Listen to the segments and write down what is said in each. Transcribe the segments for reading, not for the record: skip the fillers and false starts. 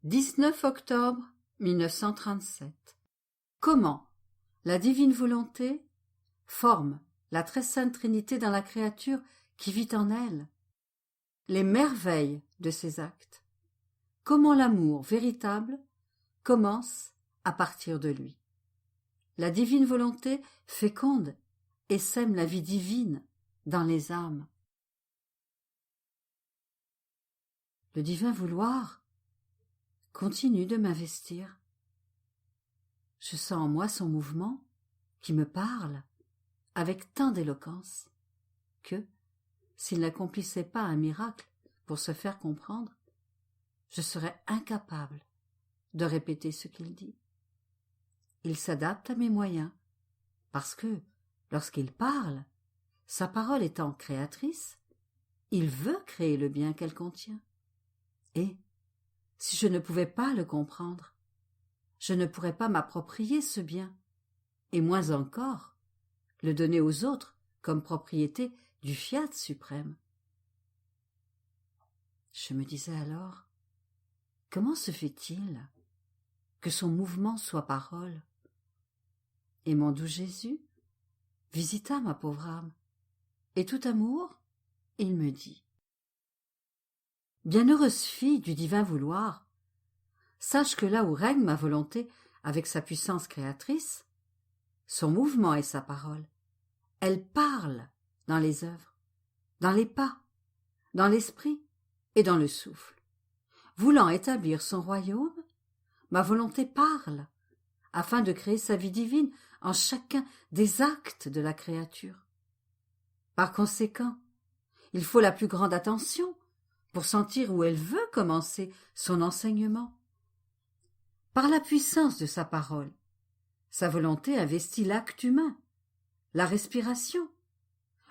19 octobre 1937. Comment la divine volonté forme la très sainte Trinité dans la créature qui vit en elle. Les merveilles de ses actes. Comment l'amour véritable commence à partir de lui. La divine volonté féconde et sème la vie divine dans les âmes. Le divin vouloir continue de m'investir. Je sens en moi son mouvement qui me parle avec tant d'éloquence que, s'il n'accomplissait pas un miracle pour se faire comprendre, je serais incapable de répéter ce qu'il dit. Il s'adapte à mes moyens, parce que, lorsqu'il parle, sa parole étant créatrice, il veut créer le bien qu'elle contient. Et, si je ne pouvais pas le comprendre, je ne pourrais pas m'approprier ce bien, et moins encore, le donner aux autres comme propriété du fiat suprême. Je me disais alors, comment se fait-il que son mouvement soit parole? Et mon doux Jésus visita ma pauvre âme, et tout amour, il me dit: Bienheureuse fille du divin vouloir, sache que là où règne ma volonté avec sa puissance créatrice, son mouvement et sa parole, elle parle dans les œuvres, dans les pas, dans l'esprit et dans le souffle. Voulant établir son royaume, ma volonté parle, afin de créer sa vie divine en chacun des actes de la créature. Par conséquent, il faut la plus grande attention pour sentir où elle veut commencer son enseignement. Par la puissance de sa parole, sa volonté investit l'acte humain, la respiration,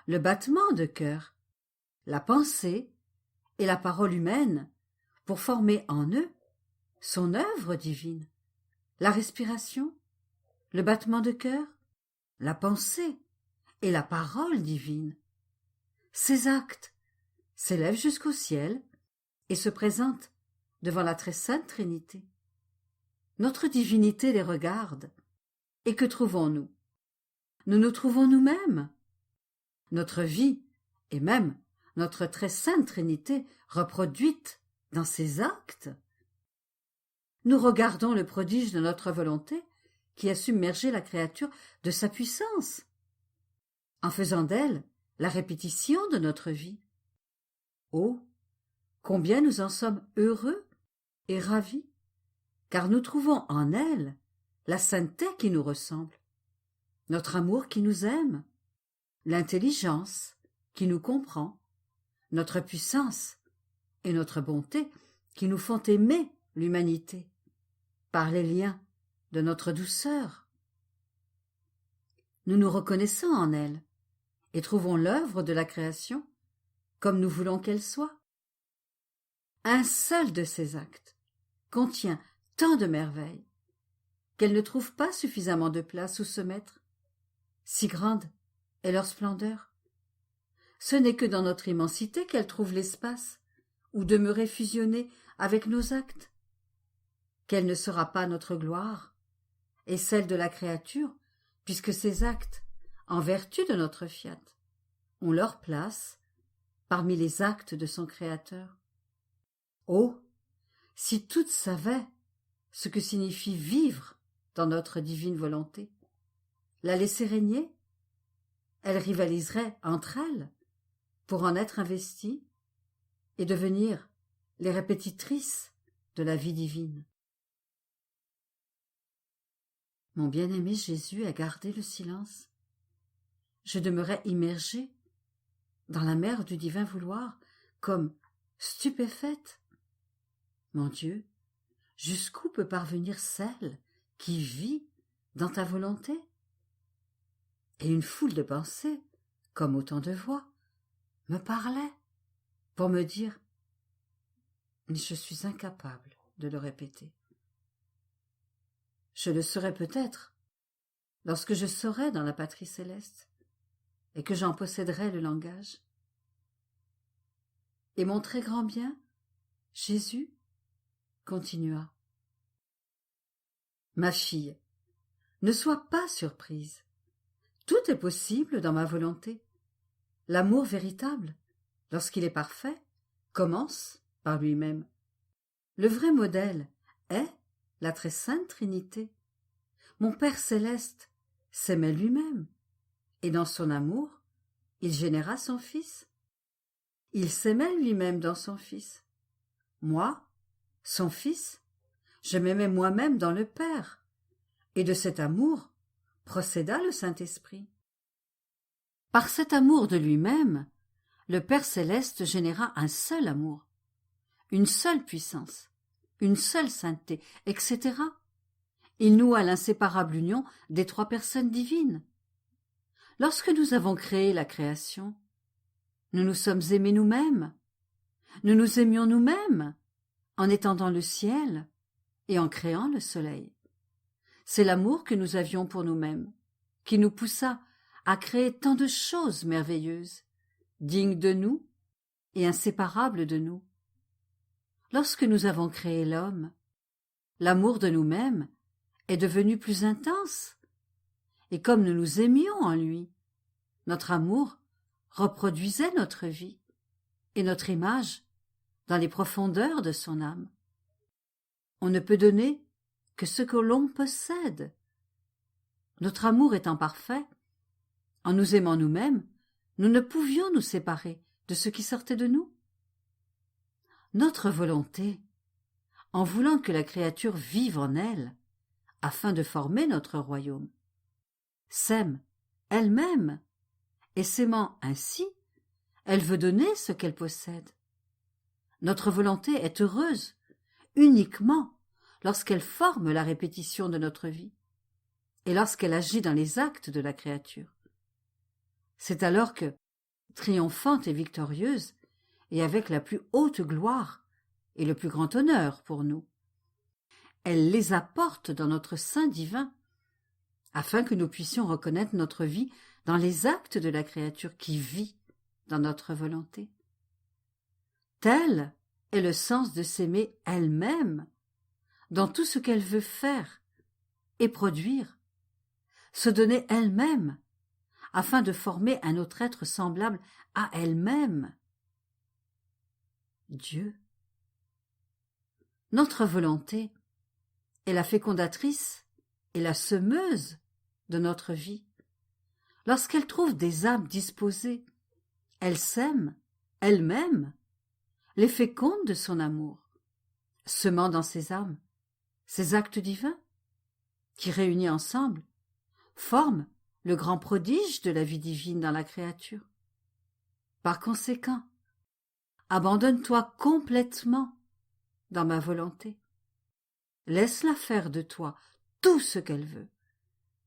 le battement de cœur, la pensée et la parole humaine pour former en eux son œuvre divine, la respiration, le battement de cœur, la pensée et la parole divine. Ces actes s'élèvent jusqu'au ciel et se présentent devant la très sainte Trinité. Notre divinité les regarde. Et que trouvons-nous? Nous nous trouvons nous-mêmes. Notre vie et même notre très sainte Trinité reproduite dans ces actes. Nous regardons le prodige de notre volonté qui a submergé la créature de sa puissance, en faisant d'elle la répétition de notre vie. Oh, combien nous en sommes heureux et ravis, car nous trouvons en elle la sainteté qui nous ressemble, notre amour qui nous aime, l'intelligence qui nous comprend, notre puissance et notre bonté qui nous font aimer l'humanité par les liens de notre douceur. Nous nous reconnaissons en elle et trouvons l'œuvre de la création comme nous voulons qu'elle soit. Un seul de ces actes contient tant de merveilles qu'elles ne trouvent pas suffisamment de place où se mettre, si grande est leur splendeur. Ce n'est que dans notre immensité qu'elles trouvent l'espace où demeurer fusionnées avec nos actes. Quelle ne sera pas notre gloire et celle de la créature, puisque ces actes, en vertu de notre fiat, ont leur place parmi les actes de son Créateur. Oh, si toutes savaient ce que signifie vivre dans notre divine volonté, la laisser régner, elles rivaliseraient entre elles pour en être investies et devenir les répétitrices de la vie divine. Mon bien-aimé Jésus a gardé le silence. Je demeurais immergée dans la mer du divin vouloir, comme stupéfaite. Mon Dieu, jusqu'où peut parvenir celle qui vit dans ta volonté? Et une foule de pensées, comme autant de voix, me parlaient pour me dire « Mais je suis incapable de le répéter. Je le serai peut-être lorsque je serai dans la patrie céleste et que j'en posséderai le langage. Et mon très grand bien, Jésus, continua. Ma fille, ne sois pas surprise. Tout est possible dans ma volonté. L'amour véritable, lorsqu'il est parfait, commence par lui-même. Le vrai modèle est la très sainte Trinité. Mon Père céleste s'aimait lui-même, et dans son amour, il généra son Fils. Il s'aimait lui-même dans son Fils. Moi, son Fils, je m'aimais moi-même dans le Père, et de cet amour procéda le Saint-Esprit. Par cet amour de lui-même, le Père céleste généra un seul amour, une seule puissance, une seule sainteté, etc. Il noua l'inséparable union des trois personnes divines. Lorsque nous avons créé la création, nous nous sommes aimés nous-mêmes, nous nous aimions nous-mêmes, en étendant le ciel et en créant le soleil. C'est l'amour que nous avions pour nous-mêmes, qui nous poussa à créer tant de choses merveilleuses, dignes de nous et inséparables de nous. Lorsque nous avons créé l'homme, l'amour de nous-mêmes est devenu plus intense, et comme nous nous aimions en lui, notre amour reproduisait notre vie et notre image dans les profondeurs de son âme. On ne peut donner que ce que l'on possède. Notre amour étant parfait, en nous aimant nous-mêmes, nous ne pouvions nous séparer de ce qui sortait de nous. Notre volonté, en voulant que la créature vive en elle, afin de former notre royaume, s'aime elle-même, et s'aimant ainsi, elle veut donner ce qu'elle possède. Notre volonté est heureuse uniquement lorsqu'elle forme la répétition de notre vie et lorsqu'elle agit dans les actes de la créature. C'est alors que, triomphante et victorieuse, et avec la plus haute gloire et le plus grand honneur pour nous, elle les apporte dans notre sein divin, afin que nous puissions reconnaître notre vie dans les actes de la créature qui vit dans notre volonté. Tel est le sens de s'aimer elle-même dans tout ce qu'elle veut faire et produire, se donner elle-même afin de former un autre être semblable à elle-même. Dieu. Notre volonté est la fécondatrice et la semeuse de notre vie. Lorsqu'elle trouve des âmes disposées, elle sème, elle-même, les féconde de son amour, semant dans ces âmes ces actes divins qui, réunis ensemble, forment le grand prodige de la vie divine dans la créature. Par conséquent, abandonne-toi complètement dans ma volonté. Laisse-la faire de toi tout ce qu'elle veut,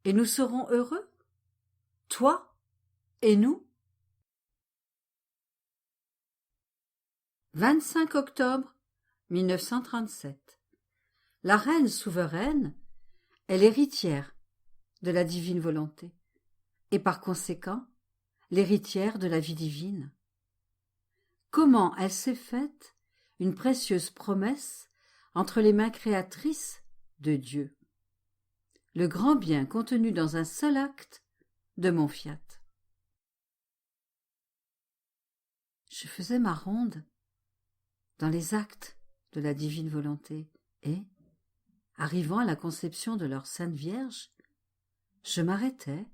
et nous serons heureux, toi et nous. 25 octobre 1937. La reine souveraine est l'héritière de la divine volonté, et par conséquent l'héritière de la vie divine. Comment elle s'est faite une précieuse promesse entre les mains créatrices de Dieu, le grand bien contenu dans un seul acte de mon fiat. Je faisais ma ronde dans les actes de la divine volonté et, arrivant à la conception de leur Sainte Vierge, je m'arrêtais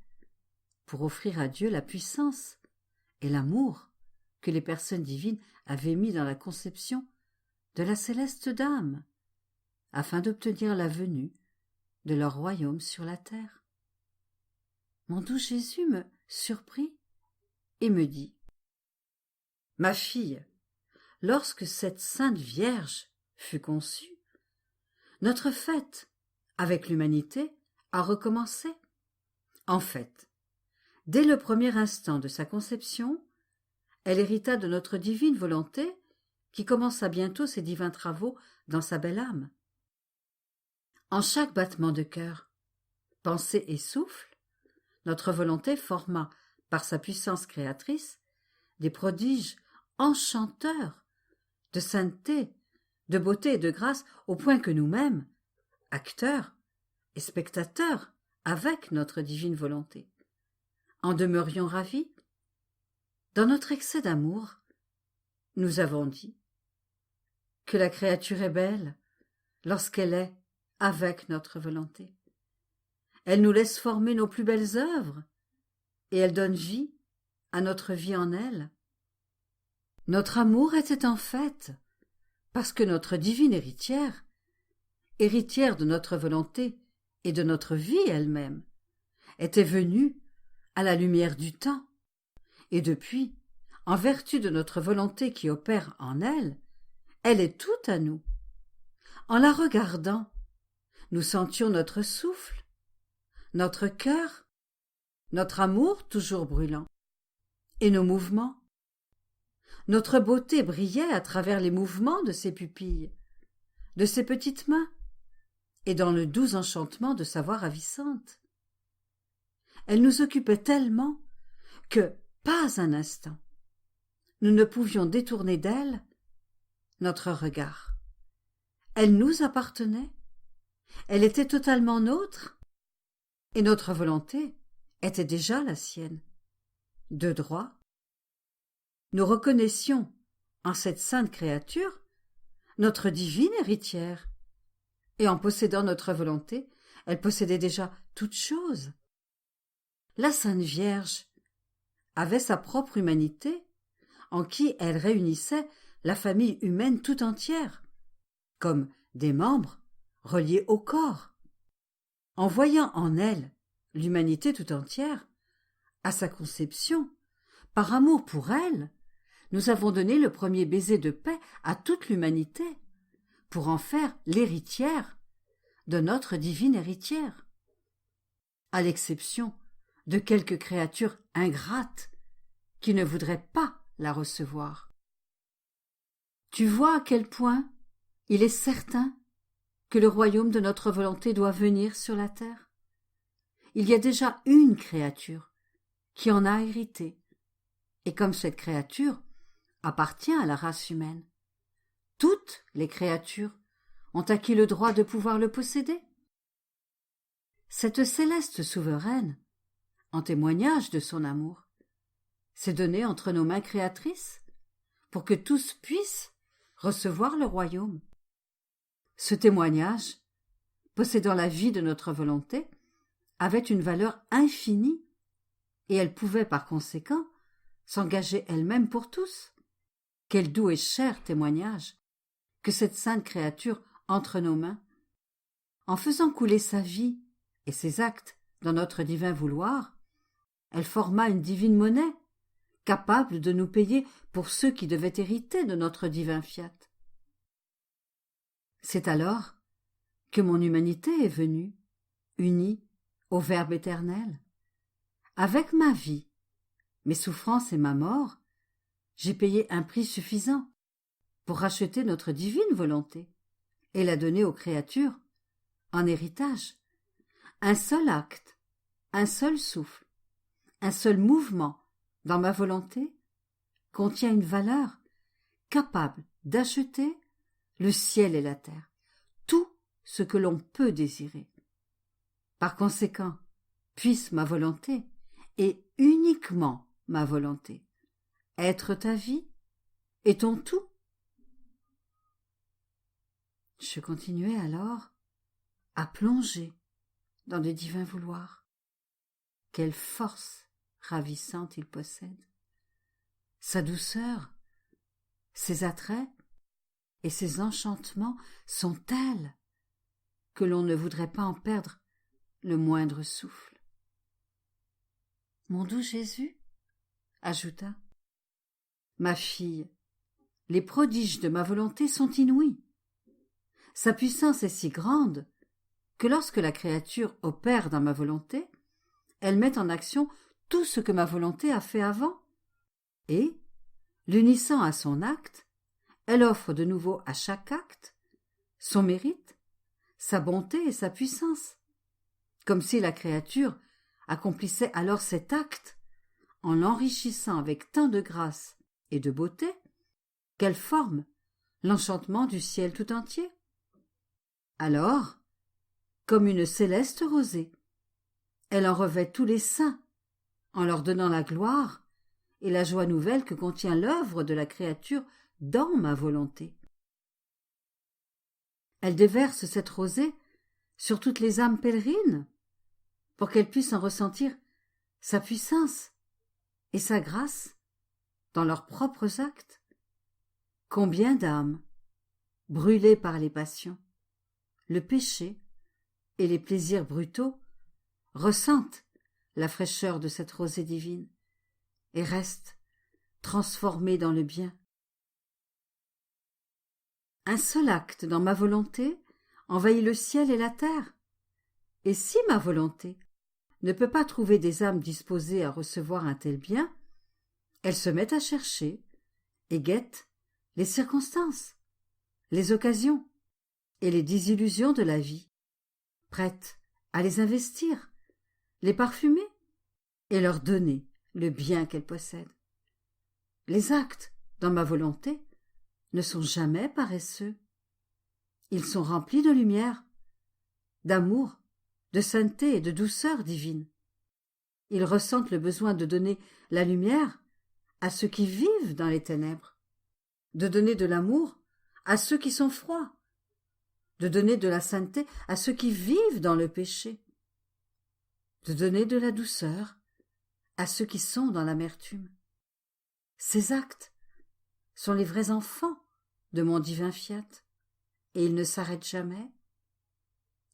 pour offrir à Dieu la puissance et l'amour que les personnes divines avaient mis dans la conception de la céleste dame, afin d'obtenir la venue de leur royaume sur la terre. Mon doux Jésus me surprit et me dit : « Ma fille, lorsque cette Sainte Vierge fut conçue, notre fête avec l'humanité a recommencé. En fait, dès le premier instant de sa conception, elle hérita de notre divine volonté qui commença bientôt ses divins travaux dans sa belle âme. En chaque battement de cœur, pensée et souffle, notre volonté forma, par sa puissance créatrice, des prodiges enchanteurs de sainteté, de beauté et de grâce au point que nous-mêmes, acteurs et spectateurs avec notre divine volonté, en demeurions ravis. Dans notre excès d'amour, nous avons dit que la créature est belle lorsqu'elle est avec notre volonté. Elle nous laisse former nos plus belles œuvres et elle donne vie à notre vie en elle. Notre amour était en fait parce que notre divine héritière, héritière de notre volonté et de notre vie elle-même, était venue à la lumière du temps, et depuis, en vertu de notre volonté qui opère en elle, elle est toute à nous. En la regardant, nous sentions notre souffle, notre cœur, notre amour toujours brûlant, et nos mouvements. Notre beauté brillait à travers les mouvements de ses pupilles, de ses petites mains, et dans le doux enchantement de sa voix ravissante. Elle nous occupait tellement que, pas un instant, nous ne pouvions détourner d'elle notre regard. Elle nous appartenait, elle était totalement nôtre, et notre volonté était déjà la sienne, de droit. Nous reconnaissions en cette sainte créature notre divine héritière, et en possédant notre volonté, elle possédait déjà toutes choses. La Sainte Vierge avait sa propre humanité, en qui elle réunissait la famille humaine tout entière, comme des membres reliés au corps. En voyant en elle l'humanité tout entière, à sa conception, par amour pour elle, nous avons donné le premier baiser de paix à toute l'humanité, pour en faire l'héritière de notre divine héritière, à l'exception de quelques créatures ingrates qui ne voudraient pas la recevoir. Tu vois à quel point il est certain que le royaume de notre volonté doit venir sur la terre. Il y a déjà une créature qui en a hérité, et comme cette créature appartient à la race humaine, toutes les créatures ont acquis le droit de pouvoir le posséder. Cette céleste souveraine, en témoignage de son amour, s'est donnée entre nos mains créatrices pour que tous puissent recevoir le royaume. Ce témoignage, possédant la vie de notre volonté, avait une valeur infinie, et elle pouvait par conséquent s'engager elle-même pour tous. Quel doux et cher témoignage que cette sainte créature entre nos mains. En faisant couler sa vie et ses actes dans notre divin vouloir, elle forma une divine monnaie, capable de nous payer pour ceux qui devaient hériter de notre divin fiat. C'est alors que mon humanité est venue, unie au Verbe éternel. Avec ma vie, mes souffrances et ma mort, j'ai payé un prix suffisant pour racheter notre divine volonté et la donner aux créatures en héritage. Un seul acte, un seul souffle, un seul mouvement dans ma volonté contient une valeur capable d'acheter le ciel et la terre, tout ce que l'on peut désirer. Par conséquent, puisse ma volonté, et uniquement ma volonté, être ta vie et ton tout. Je continuai alors à plonger dans de divins vouloirs. Quelle force ravissante il possède! Sa douceur, ses attraits et ses enchantements sont tels que l'on ne voudrait pas en perdre le moindre souffle. Mon doux Jésus, ajouta, ma fille, les prodiges de ma volonté sont inouïs. Sa puissance est si grande que lorsque la créature opère dans ma volonté, elle met en action tout ce que ma volonté a fait avant, et, l'unissant à son acte, elle offre de nouveau à chaque acte son mérite, sa bonté et sa puissance, comme si la créature accomplissait alors cet acte en l'enrichissant avec tant de grâce et de beauté qu'elle forme l'enchantement du ciel tout entier. Alors, comme une céleste rosée, elle en revêt tous les saints, en leur donnant la gloire et la joie nouvelle que contient l'œuvre de la créature dans ma volonté. Elle déverse cette rosée sur toutes les âmes pèlerines, pour qu'elles puissent en ressentir sa puissance et sa grâce dans leurs propres actes. Combien d'âmes, brûlées par les passions, le péché et les plaisirs brutaux, ressentent la fraîcheur de cette rosée divine et restent transformées dans le bien. Un seul acte dans ma volonté envahit le ciel et la terre. Et si ma volonté ne peut pas trouver des âmes disposées à recevoir un tel bien, elle se met à chercher et guette les circonstances, les occasions et les désillusions de la vie, prête à les investir, les parfumer et leur donner le bien qu'elle possède. Les actes dans ma volonté ne sont jamais paresseux. Ils sont remplis de lumière, d'amour, de sainteté et de douceur divine. Ils ressentent le besoin de donner la lumière à ceux qui vivent dans les ténèbres, de donner de l'amour à ceux qui sont froids, de donner de la sainteté à ceux qui vivent dans le péché, de donner de la douceur à ceux qui sont dans l'amertume. Ces actes sont les vrais enfants de mon divin fiat, et ils ne s'arrêtent jamais.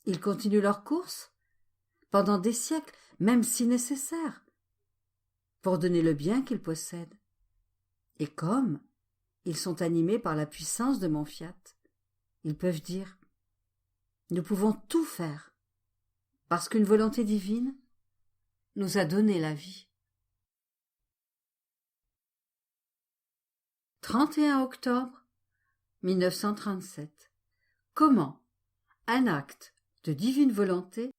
Ils continuent leur course pendant des siècles, même si nécessaire, pour donner le bien qu'ils possèdent. Et comme ils sont animés par la puissance de mon fiat, ils peuvent dire « Nous pouvons tout faire, parce qu'une volonté divine nous a donné la vie. » 31 octobre 1937. Comment un acte de divine volonté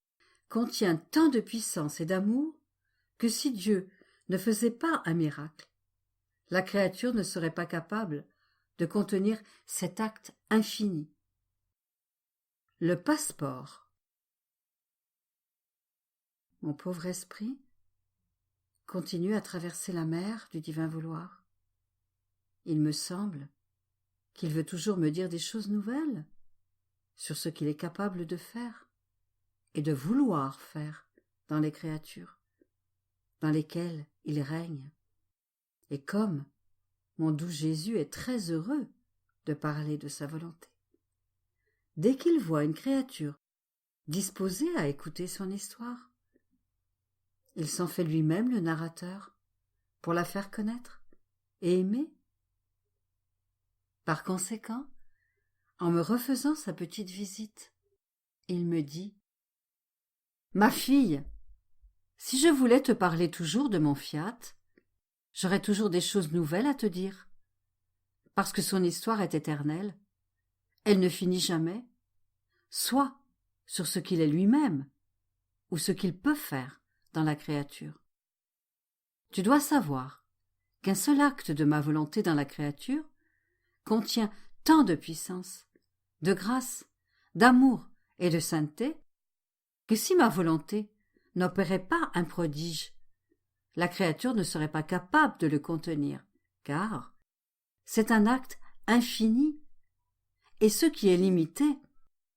contient tant de puissance et d'amour que si Dieu ne faisait pas un miracle, la créature ne serait pas capable de contenir cet acte infini. Le passeport. Mon pauvre esprit continue à traverser la mer du divin vouloir. Il me semble qu'il veut toujours me dire des choses nouvelles sur ce qu'il est capable de faire et de vouloir faire dans les créatures dans lesquelles il règne. Et comme mon doux Jésus est très heureux de parler de sa volonté, dès qu'il voit une créature disposée à écouter son histoire, il s'en fait lui-même le narrateur pour la faire connaître et aimer. Par conséquent, en me refaisant sa petite visite, il me dit « Ma fille, si je voulais te parler toujours de mon fiat, j'aurais toujours des choses nouvelles à te dire, parce que son histoire est éternelle, elle ne finit jamais, soit sur ce qu'il est lui-même, ou ce qu'il peut faire dans la créature. Tu dois savoir qu'un seul acte de ma volonté dans la créature contient tant de puissance, de grâce, d'amour et de sainteté, que si ma volonté n'opérait pas un prodige, la créature ne serait pas capable de le contenir, car c'est un acte infini, et ce qui est limité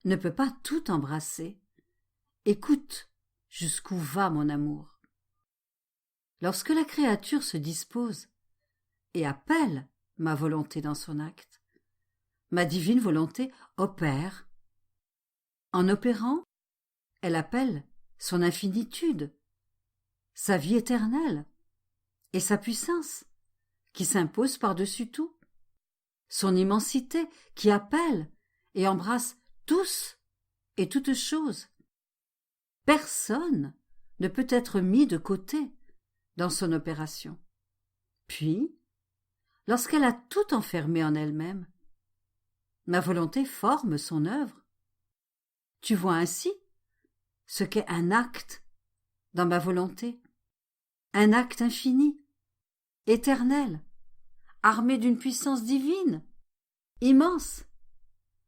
ne peut pas tout embrasser. Écoute jusqu'où va mon amour. Lorsque la créature se dispose et appelle ma volonté dans son acte, ma divine volonté opère. En opérant, elle appelle son infinitude, sa vie éternelle et sa puissance qui s'impose par-dessus tout, son immensité qui appelle et embrasse tous et toutes choses. Personne ne peut être mis de côté dans son opération. Puis, lorsqu'elle a tout enfermé en elle-même, ma volonté forme son œuvre. Tu vois ainsi ce qu'est un acte dans ma volonté, un acte infini, éternel, armé d'une puissance divine, immense,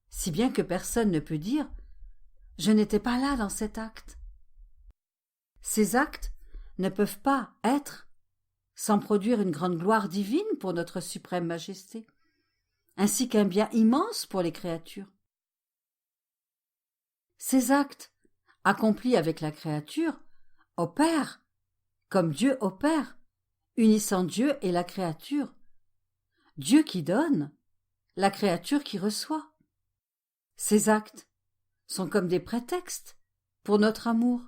si bien que personne ne peut dire « je n'étais pas là dans cet acte ». Ces actes ne peuvent pas être sans produire une grande gloire divine pour notre suprême majesté, ainsi qu'un bien immense pour les créatures. Ces actes, accomplis avec la créature, opèrent comme Dieu opère, unissant Dieu et la créature. Dieu qui donne, la créature qui reçoit. Ces actes sont comme des prétextes pour notre amour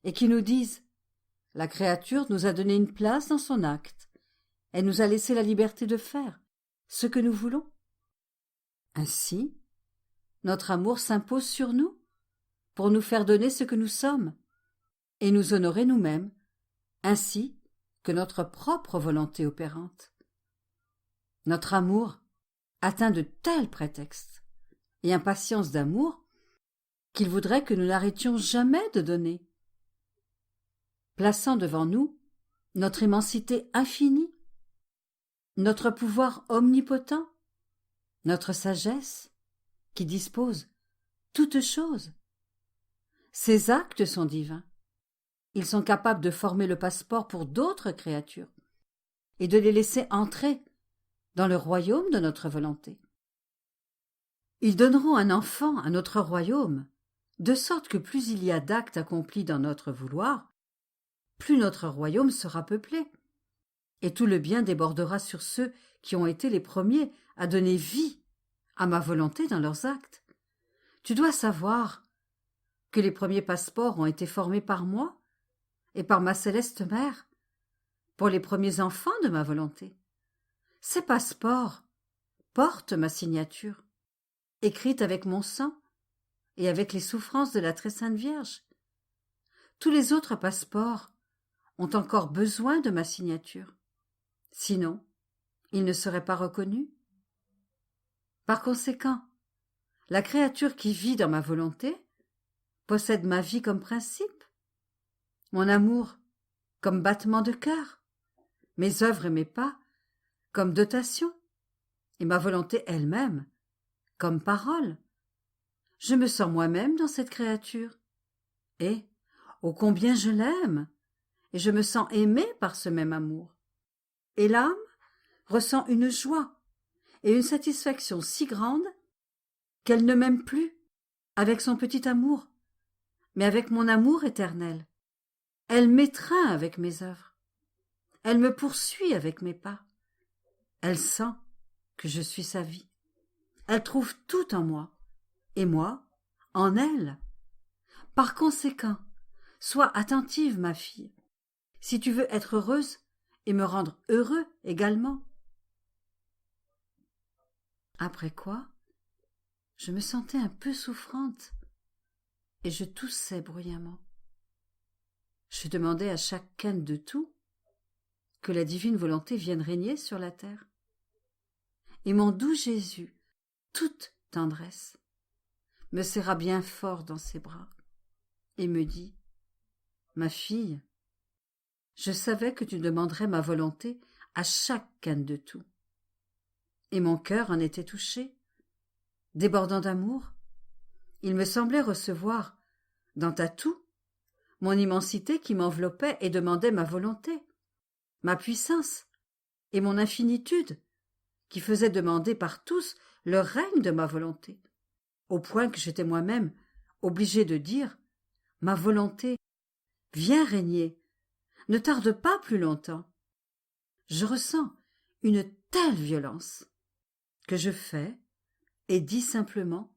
et qui nous disent « La créature nous a donné une place dans son acte. Elle nous a laissé la liberté de faire ce que nous voulons. » Ainsi, notre amour s'impose sur nous pour nous faire donner ce que nous sommes et nous honorer nous-mêmes, ainsi que notre propre volonté opérante. Notre amour atteint de tels prétextes et impatience d'amour qu'il voudrait que nous n'arrêtions jamais de donner, plaçant devant nous notre immensité infinie, notre pouvoir omnipotent, notre sagesse qui dispose toutes choses. Ces actes sont divins. Ils sont capables de former le passeport pour d'autres créatures et de les laisser entrer dans le royaume de notre volonté. Ils donneront un enfant à notre royaume, de sorte que plus il y a d'actes accomplis dans notre vouloir, plus notre royaume sera peuplé, et tout le bien débordera sur ceux qui ont été les premiers à donner vie à ma volonté dans leurs actes. Tu dois savoir que les premiers passeports ont été formés par moi et par ma céleste mère pour les premiers enfants de ma volonté. Ces passeports portent ma signature, écrite avec mon sang et avec les souffrances de la très sainte Vierge. Tous les autres passeports ont encore besoin de ma signature. Sinon, ils ne seraient pas reconnus. Par conséquent, la créature qui vit dans ma volonté possède ma vie comme principe, mon amour comme battement de cœur, mes œuvres et mes pas comme dotation, et ma volonté elle-même comme parole. Je me sens moi-même dans cette créature, et, ô combien je l'aime, et je me sens aimé par ce même amour. Et l'âme ressent une joie et une satisfaction si grande qu'elle ne m'aime plus avec son petit amour, mais avec mon amour éternel. Elle m'étreint avec mes œuvres. Elle me poursuit avec mes pas. Elle sent que je suis sa vie. Elle trouve tout en moi, et moi en elle. Par conséquent, sois attentive, ma fille, si tu veux être heureuse et me rendre heureux également. Après quoi, je me sentais un peu souffrante et je toussais bruyamment. Je demandais à chacune de tout que la divine volonté vienne régner sur la terre. Et mon doux Jésus, toute tendresse, me serra bien fort dans ses bras et me dit « Ma fille, je savais que tu demanderais ma volonté à chacun de tout. » Et mon cœur en était touché, débordant d'amour. Il me semblait recevoir, dans ta toux, mon immensité qui m'enveloppait et demandait ma volonté, ma puissance et mon infinitude, qui faisait demander par tous le règne de ma volonté, au point que j'étais moi-même obligée de dire « Ma volonté, viens régner, ne tarde pas plus longtemps. » Je ressens une telle violence que je fais et dis simplement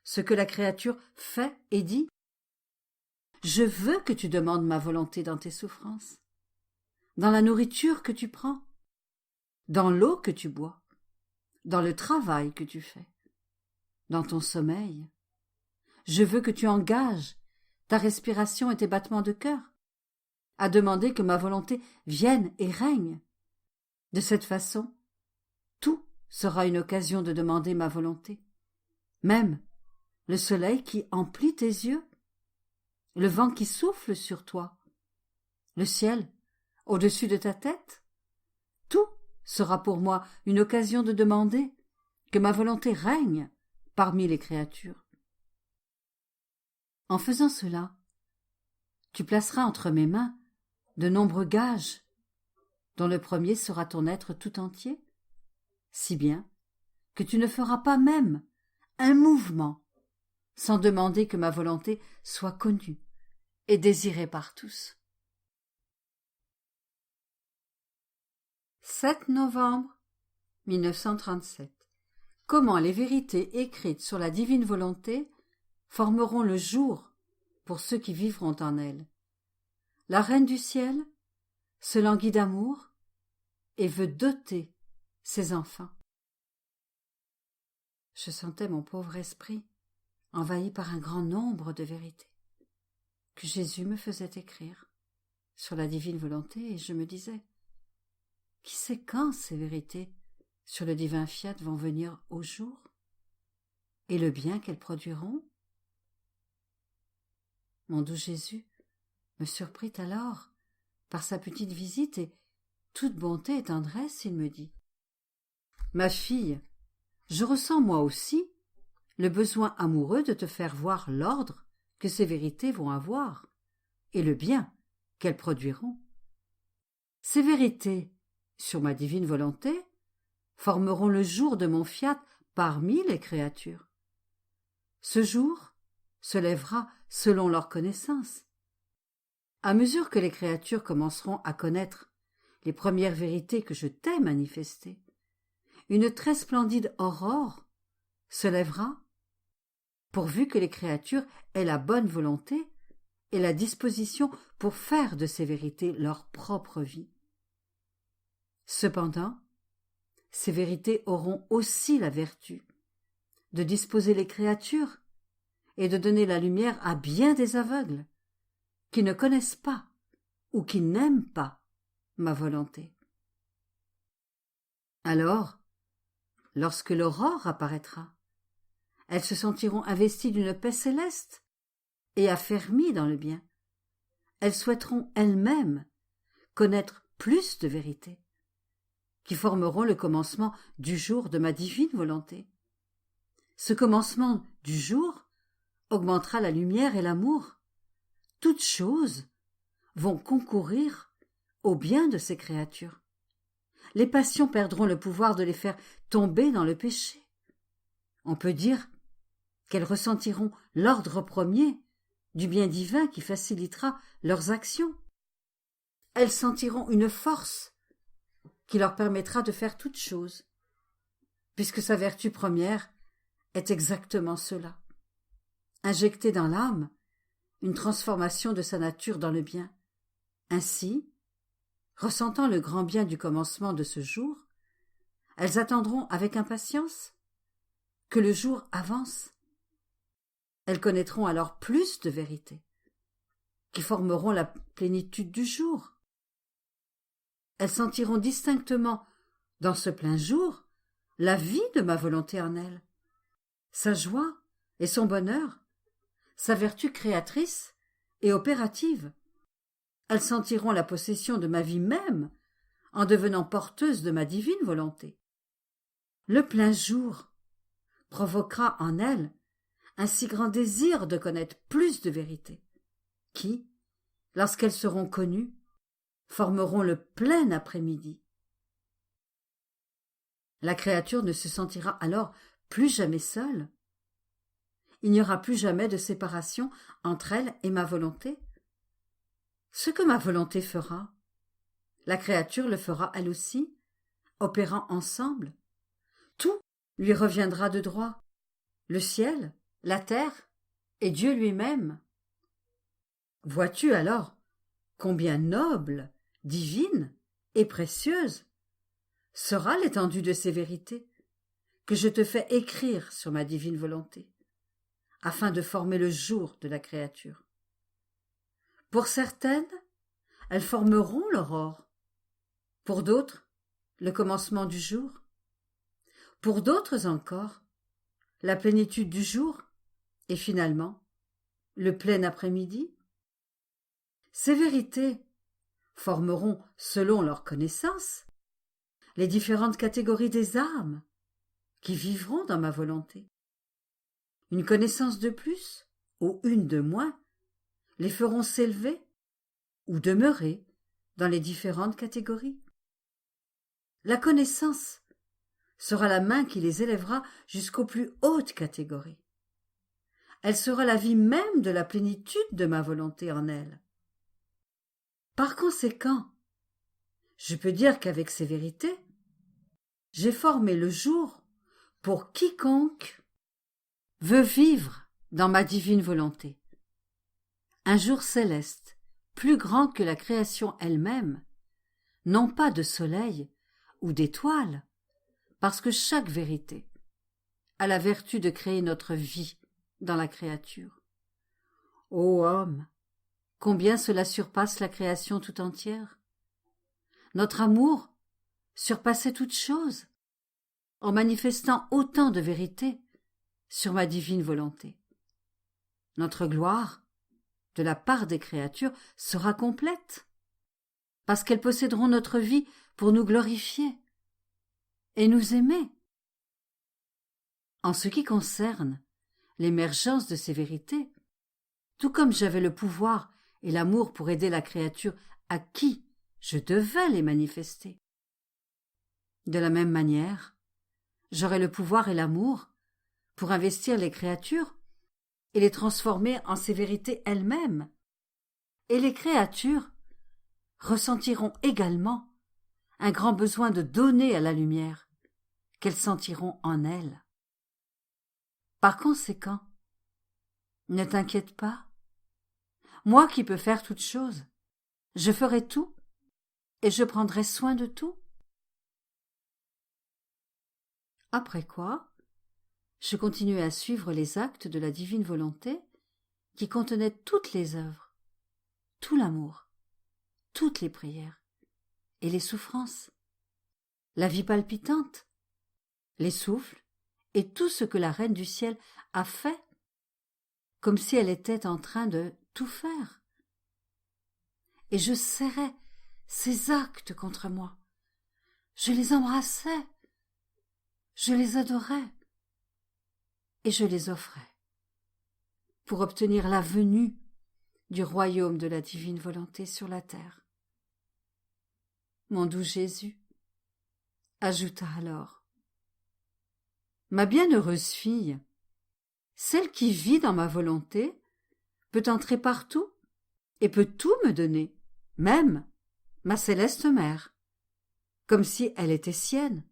ce que la créature fait et dit. Je veux que tu demandes ma volonté dans tes souffrances, dans la nourriture que tu prends, dans l'eau que tu bois, dans le travail que tu fais, dans ton sommeil. Je veux que tu engages ta respiration et tes battements de cœur à demander que ma volonté vienne et règne. De cette façon, tout sera une occasion de demander ma volonté. Même le soleil qui emplit tes yeux, le vent qui souffle sur toi, le ciel au-dessus de ta tête, tout sera pour moi une occasion de demander que ma volonté règne parmi les créatures. En faisant cela, tu placeras entre mes mains de nombreux gages, dont le premier sera ton être tout entier, si bien que tu ne feras pas même un mouvement sans demander que ma volonté soit connue et désirée par tous. 7 novembre 1937. Comment les vérités écrites sur la divine volonté formeront le jour pour ceux qui vivront en elle. La Reine du Ciel se languit d'amour et veut doter ses enfants. Je sentais mon pauvre esprit envahi par un grand nombre de vérités que Jésus me faisait écrire sur la divine volonté, et je me disais, qui sait quand ces vérités sur le divin fiat vont venir au jour, et le bien qu'elles produiront? Mon doux Jésus me surprit alors par sa petite visite, et toute bonté et tendresse, il me dit, « Ma fille, je ressens moi aussi le besoin amoureux de te faire voir l'ordre que ces vérités vont avoir, et le bien qu'elles produiront. Ces vérités, sur ma divine volonté, formeront le jour de mon fiat parmi les créatures. Ce jour se lèvera selon leur connaissance. À mesure que les créatures commenceront à connaître les premières vérités que je t'ai manifestées, une très splendide aurore se lèvera, pourvu que les créatures aient la bonne volonté et la disposition pour faire de ces vérités leur propre vie. Cependant, ces vérités auront aussi la vertu de disposer les créatures et de donner la lumière à bien des aveugles qui ne connaissent pas ou qui n'aiment pas ma volonté. Alors, lorsque l'aurore apparaîtra, elles se sentiront investies d'une paix céleste et affermies dans le bien. Elles souhaiteront elles-mêmes connaître plus de vérités, qui formeront le commencement du jour de ma divine volonté. Ce commencement du jour augmentera la lumière et l'amour. Toutes choses vont concourir au bien de ces créatures. Les passions perdront le pouvoir de les faire tomber dans le péché. On peut dire qu'elles ressentiront l'ordre premier du bien divin qui facilitera leurs actions. Elles sentiront une force qui leur permettra de faire toutes choses, puisque sa vertu première est exactement cela, injecter dans l'âme une transformation de sa nature dans le bien. Ainsi, ressentant le grand bien du commencement de ce jour, elles attendront avec impatience que le jour avance. Elles connaîtront alors plus de vérités, qui formeront la plénitude du jour. Elles sentiront distinctement, dans ce plein jour, la vie de ma volonté en elles, sa joie et son bonheur, sa vertu créatrice et opérative. Elles sentiront la possession de ma vie même en devenant porteuses de ma divine volonté. Le plein jour provoquera en elles un si grand désir de connaître plus de vérités, qui, lorsqu'elles seront connues, formeront le plein après-midi. La créature ne se sentira alors plus jamais seule. Il n'y aura plus jamais de séparation entre elle et ma volonté. Ce que ma volonté fera, la créature le fera elle aussi, opérant ensemble. Tout lui reviendra de droit, le ciel, la terre et Dieu lui-même. Vois-tu alors combien noble, divine et précieuse sera l'étendue de ces vérités que je te fais écrire sur ma divine volonté, afin de former le jour de la créature. Pour certaines, elles formeront l'aurore, pour d'autres, le commencement du jour, pour d'autres encore, la plénitude du jour, et finalement, le plein après-midi. Ces vérités formeront, selon leur connaissance, les différentes catégories des âmes qui vivront dans ma volonté. Une connaissance de plus, ou une de moins, les feront s'élever ou demeurer dans les différentes catégories. La connaissance sera la main qui les élèvera jusqu'aux plus hautes catégories. Elle sera la vie même de la plénitude de ma volonté en elle. Par conséquent, je peux dire qu'avec ces vérités, j'ai formé le jour pour quiconque veut vivre dans ma divine volonté. Un jour céleste, plus grand que la création elle-même, non pas de soleil ou d'étoiles, parce que chaque vérité a la vertu de créer notre vie dans la créature. Ô homme, combien cela surpasse la création tout entière! Notre amour surpassait toute chose, en manifestant autant de vérité sur ma divine volonté. Notre gloire, de la part des créatures, sera complète, parce qu'elles posséderont notre vie pour nous glorifier et nous aimer. En ce qui concerne l'émergence de ces vérités, tout comme j'avais le pouvoir et l'amour pour aider la créature à qui je devais les manifester, de la même manière, j'aurai le pouvoir et l'amour pour investir les créatures et les transformer en ces vérités elles-mêmes. Et les créatures ressentiront également un grand besoin de donner à la lumière qu'elles sentiront en elles. Par conséquent, ne t'inquiète pas. Moi qui peux faire toutes choses, je ferai tout et je prendrai soin de tout. Après quoi, je continuai à suivre les actes de la divine volonté qui contenaient toutes les œuvres, tout l'amour, toutes les prières et les souffrances, la vie palpitante, les souffles et tout ce que la Reine du Ciel a fait, comme si elle était en train de tout faire. Et je serrais ces actes contre moi, je les embrassais, je les adorais et je les offrais pour obtenir la venue du royaume de la divine volonté sur la terre. Mon doux Jésus ajouta alors: Ma bienheureuse fille, celle qui vit dans ma volonté peut entrer partout et peut tout me donner, même ma céleste mère, comme si elle était sienne,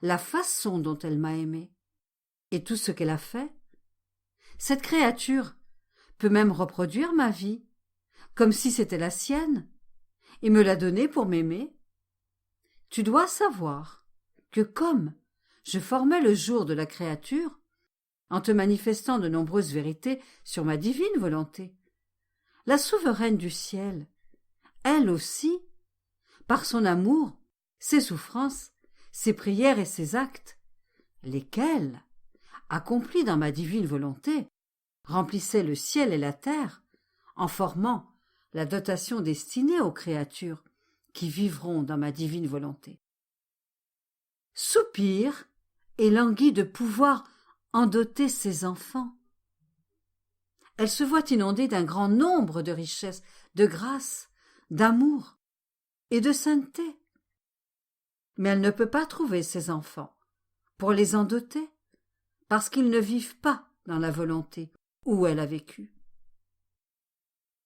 la façon dont elle m'a aimée et tout ce qu'elle a fait. Cette créature peut même reproduire ma vie, comme si c'était la sienne, et me la donner pour m'aimer. Tu dois savoir que comme je formais le jour de la créature, en te manifestant de nombreuses vérités sur ma divine volonté, la souveraine du ciel, elle aussi, par son amour, ses souffrances, ses prières et ses actes, lesquels, accomplis dans ma divine volonté, remplissaient le ciel et la terre, en formant la dotation destinée aux créatures qui vivront dans ma divine volonté. Soupire et languit de pouvoir en doter ses enfants. Elle se voit inondée d'un grand nombre de richesses, de grâce, d'amour et de sainteté. Mais elle ne peut pas trouver ses enfants pour les en doter, parce qu'ils ne vivent pas dans la volonté où elle a vécu.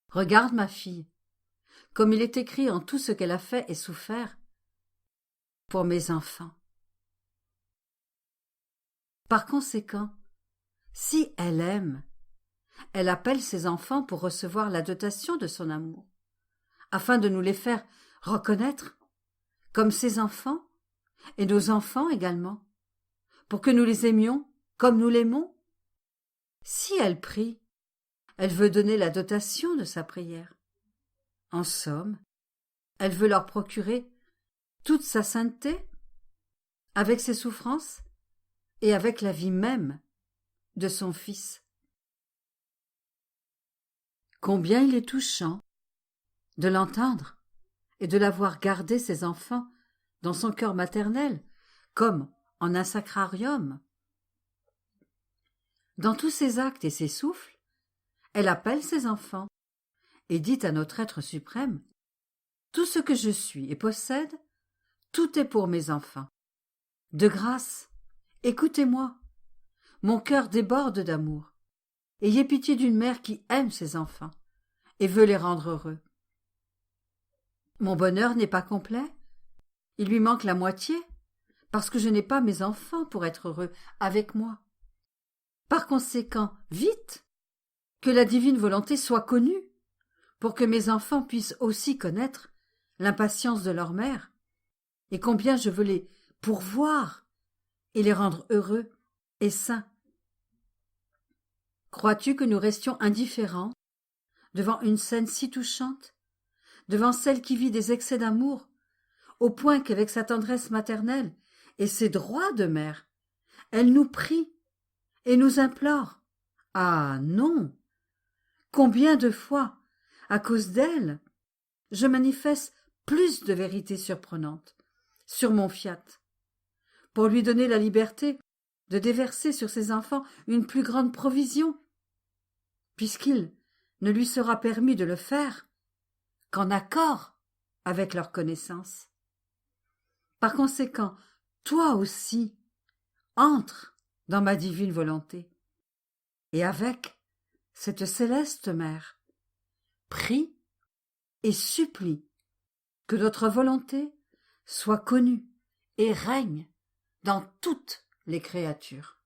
Regarde ma fille, comme il est écrit en tout ce qu'elle a fait et souffert pour mes enfants. Par conséquent, si elle aime, elle appelle ses enfants pour recevoir la dotation de son amour, afin de nous les faire reconnaître comme ses enfants et nos enfants également, pour que nous les aimions comme nous l'aimons. Si elle prie, elle veut donner la dotation de sa prière. En somme, elle veut leur procurer toute sa sainteté, avec ses souffrances et avec la vie même de son Fils. Combien il est touchant de l'entendre et de la voir garder ses enfants dans son cœur maternel, comme en un sacrarium. Dans tous ses actes et ses souffles, elle appelle ses enfants et dit à notre être suprême: tout ce que je suis et possède, tout est pour mes enfants. De grâce, écoutez-moi. Mon cœur déborde d'amour. Ayez pitié d'une mère qui aime ses enfants et veut les rendre heureux. Mon bonheur n'est pas complet. Il lui manque la moitié, parce que je n'ai pas mes enfants pour être heureux avec moi. Par conséquent, vite, que la divine volonté soit connue, pour que mes enfants puissent aussi connaître l'impatience de leur mère, et combien je veux les pourvoir et les rendre heureux et sains. Crois-tu que nous restions indifférents devant une scène si touchante, devant celle qui vit des excès d'amour, au point qu'avec sa tendresse maternelle et ses droits de mère, elle nous prie et nous implore? Ah non! Combien de fois, à cause d'elle, je manifeste plus de vérités surprenantes sur mon fiat, pour lui donner la liberté de déverser sur ses enfants une plus grande provision, puisqu'il ne lui sera permis de le faire qu'en accord avec leur connaissance. Par conséquent, toi aussi, entre dans ma divine volonté, et avec cette céleste mère, prie et supplie que notre volonté soit connue et règne dans toutes les créatures.